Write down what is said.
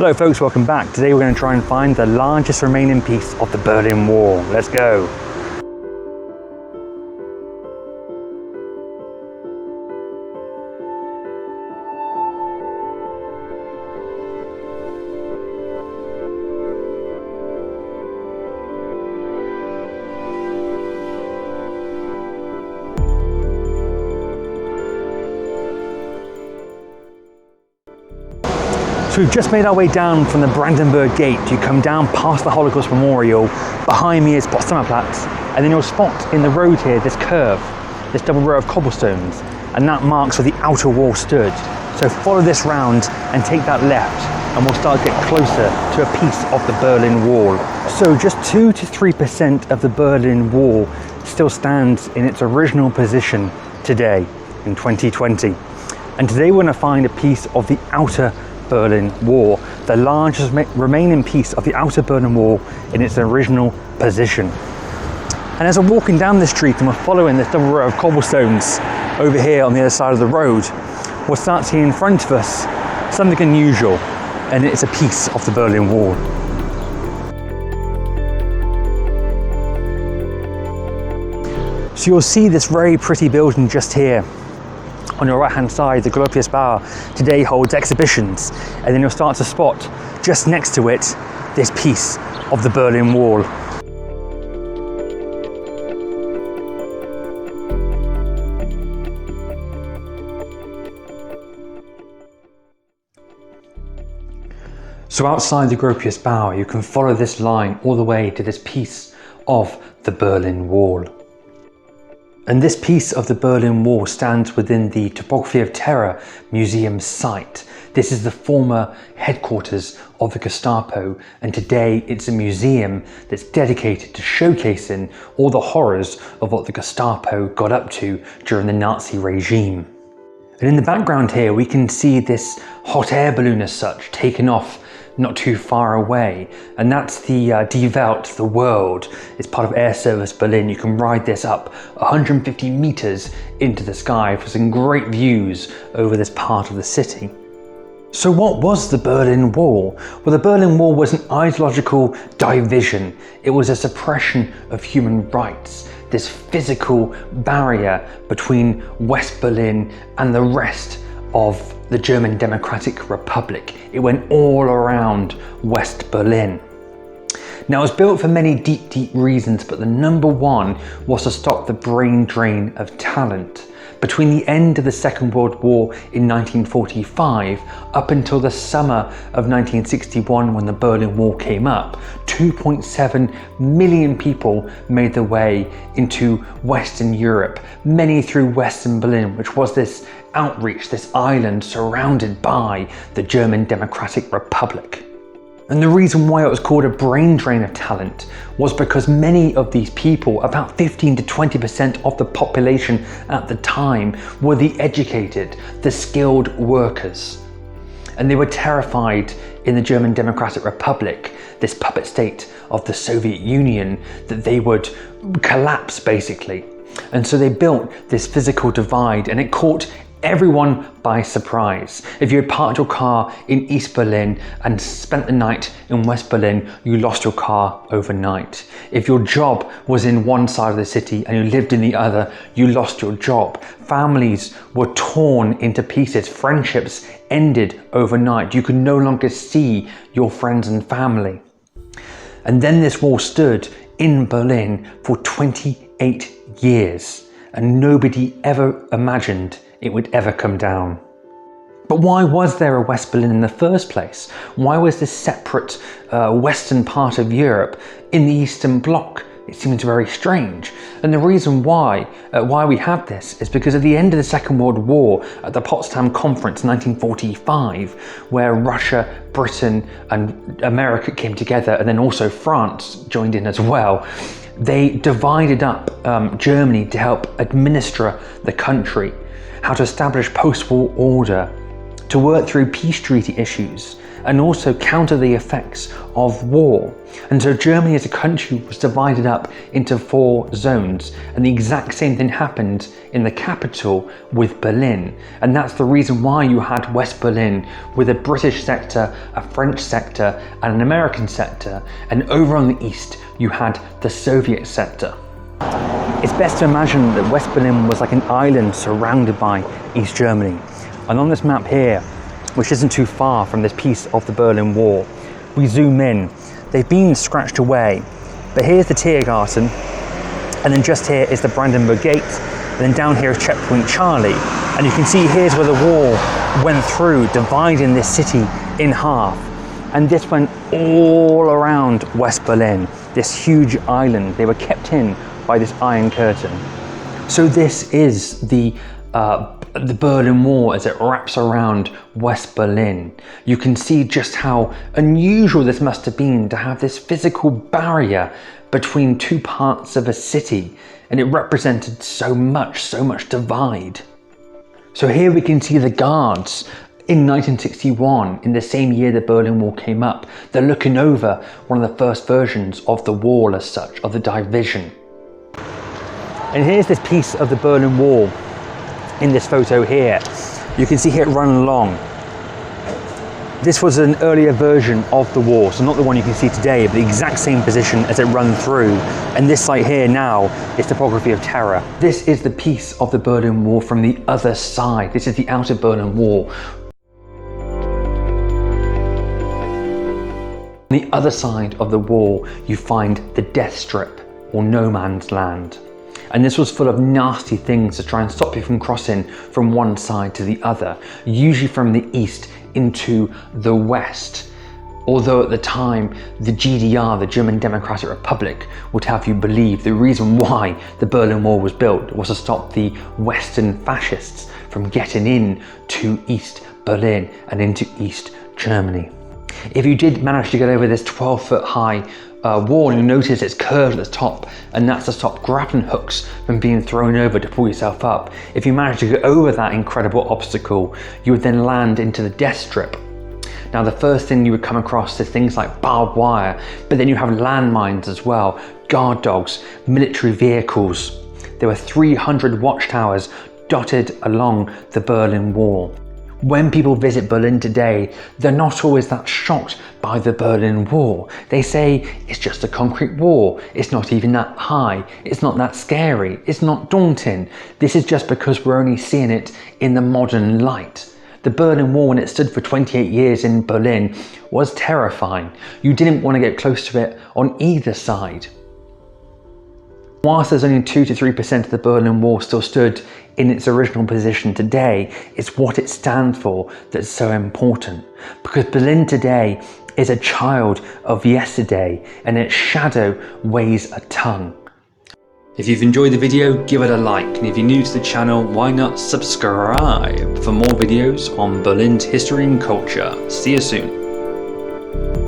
Hello folks, welcome back. Today we're going to try and find the largest remaining piece of the Berlin Wall. Let's go. So we've just made our way down from the Brandenburg Gate. You come down past the Holocaust Memorial. Behind me is Potsdamer Platz, and then you'll spot in the road here this curve, this double row of cobblestones, and that marks where the outer wall stood. So follow this round and take that left, and we'll start to get closer to a piece of the Berlin Wall. So just 2 to 3% of the Berlin Wall still stands in its original position today in 2020. And today we're going to find a piece of the outer Berlin Wall, the largest remaining piece of the outer Berlin Wall in its original position. And as we're walking down the street and we're following this double row of cobblestones over here on the other side of the road, we'll start seeing in front of us something unusual, and it's a piece of the Berlin Wall. So you'll see this very pretty building just here. On your right hand side, the Gropius Bar today holds exhibitions, and then you'll start to spot just next to it this piece of the Berlin Wall. So outside the Gropius Bar, you can follow this line all the way to this piece of the Berlin Wall. And this piece of the Berlin Wall stands within the Topography of Terror museum site. This is the former headquarters of the Gestapo, and today it's a museum that's dedicated to showcasing all the horrors of what the Gestapo got up to during the Nazi regime. And in the background here we can see this hot air balloon as such taken off not too far away, and that's the Die Welt, the world. It's part of Air Service Berlin. You can ride this up 150 meters into the sky for some great views over this part of the city. So what was the Berlin Wall? Well, the Berlin Wall was an ideological division. It was a suppression of human rights, this physical barrier between West Berlin and the rest of the German Democratic Republic. It went all around West Berlin. Now it was built for many deep reasons, but the number one was to stop the brain drain of talent. Between the end of the Second World War in 1945 up until the summer of 1961 when the Berlin Wall came up, 2.7 million people made their way into Western Europe, many through Western Berlin, which was this outreach, this island surrounded by the German Democratic Republic. And the reason why it was called a brain drain of talent was because many of these people, about 15 to 20% of the population at the time, were the educated, the skilled workers. And they were terrified in the German Democratic Republic, this puppet state of the Soviet Union, that they would collapse basically. And so they built this physical divide, and it caught everyone by surprise. If you had parked your car in East Berlin and spent the night in West Berlin, you lost your car overnight. If your job was in one side of the city and you lived in the other, you lost your job. Families were torn into pieces. Friendships ended overnight. You could no longer see your friends and family. And then this wall stood in Berlin for 28 years, and nobody ever imagined it would ever come down. But why was there a West Berlin in the first place? Why was this separate western part of Europe in the Eastern Bloc? It seems very strange. And the reason why we have this is because at the end of the Second World War, at the Potsdam Conference in 1945, where Russia, Britain and America came together, and then also France joined in as well, they divided up Germany to help administer the country, how to establish post-war order, to work through peace treaty issues, and also counter the effects of war. And so Germany as a country was divided up into 4 zones, and the exact same thing happened in the capital with Berlin. And that's the reason why you had West Berlin with a British sector, a French sector, and an American sector, and over on the east you had the Soviet sector. It's best to imagine that West Berlin was like an island surrounded by East Germany. And on this map here, which isn't too far from this piece of the Berlin Wall, we zoom in. They've been scratched away, but here's the Tiergarten, and then just here is the Brandenburg Gate, and then down here is Checkpoint Charlie. And you can see here's where the wall went through, dividing this city in half. And this went all around West Berlin, this huge island. They were kept in by this Iron Curtain. So this is the Berlin Wall as it wraps around West Berlin. You can see just how unusual this must have been to have this physical barrier between 2 parts of a city, and it represented so much divide. So here we can see the guards in 1961, in the same year the Berlin Wall came up. They're looking over one of the first versions of the wall as such, of the division. And here's this piece of the Berlin Wall in this photo here. You can see it run along. This was an earlier version of the wall, so not the one you can see today, but the exact same position as it ran through. And this site here now is Topography of Terror. This is the piece of the Berlin Wall from the other side. This is the outer Berlin Wall. On the other side of the wall, you find the death strip, or no man's land. And this was full of nasty things to try and stop you from crossing from one side to the other, usually from the east into the west. Although at the time, the GDR, the German Democratic Republic, would have you believe the reason why the Berlin Wall was built was to stop the Western fascists from getting in to East Berlin and into East Germany. If you did manage to get over this 12-foot high wall, you notice it's curved at the top, and that's to stop grappling hooks from being thrown over to pull yourself up. If you manage to get over that incredible obstacle, you would then land into the death strip. Now the first thing you would come across is things like barbed wire, but then you have landmines as well, guard dogs, military vehicles. There were 300 watchtowers dotted along the Berlin Wall. When people visit Berlin today, they're not always that shocked by the Berlin Wall. They say it's just a concrete wall, it's not even that high, it's not that scary, it's not daunting. This is just because we're only seeing it in the modern light. The Berlin Wall, when it stood for 28 years in Berlin, was terrifying. You didn't want to get close to it on either side. Whilst there's only 2 to 3% of the Berlin Wall still stood in its original position today, it's what it stands for that's so important. Because Berlin today is a child of yesterday, and its shadow weighs a ton. If you've enjoyed the video, give it a like, and if you're new to the channel, why not subscribe for more videos on Berlin's history and culture. See you soon.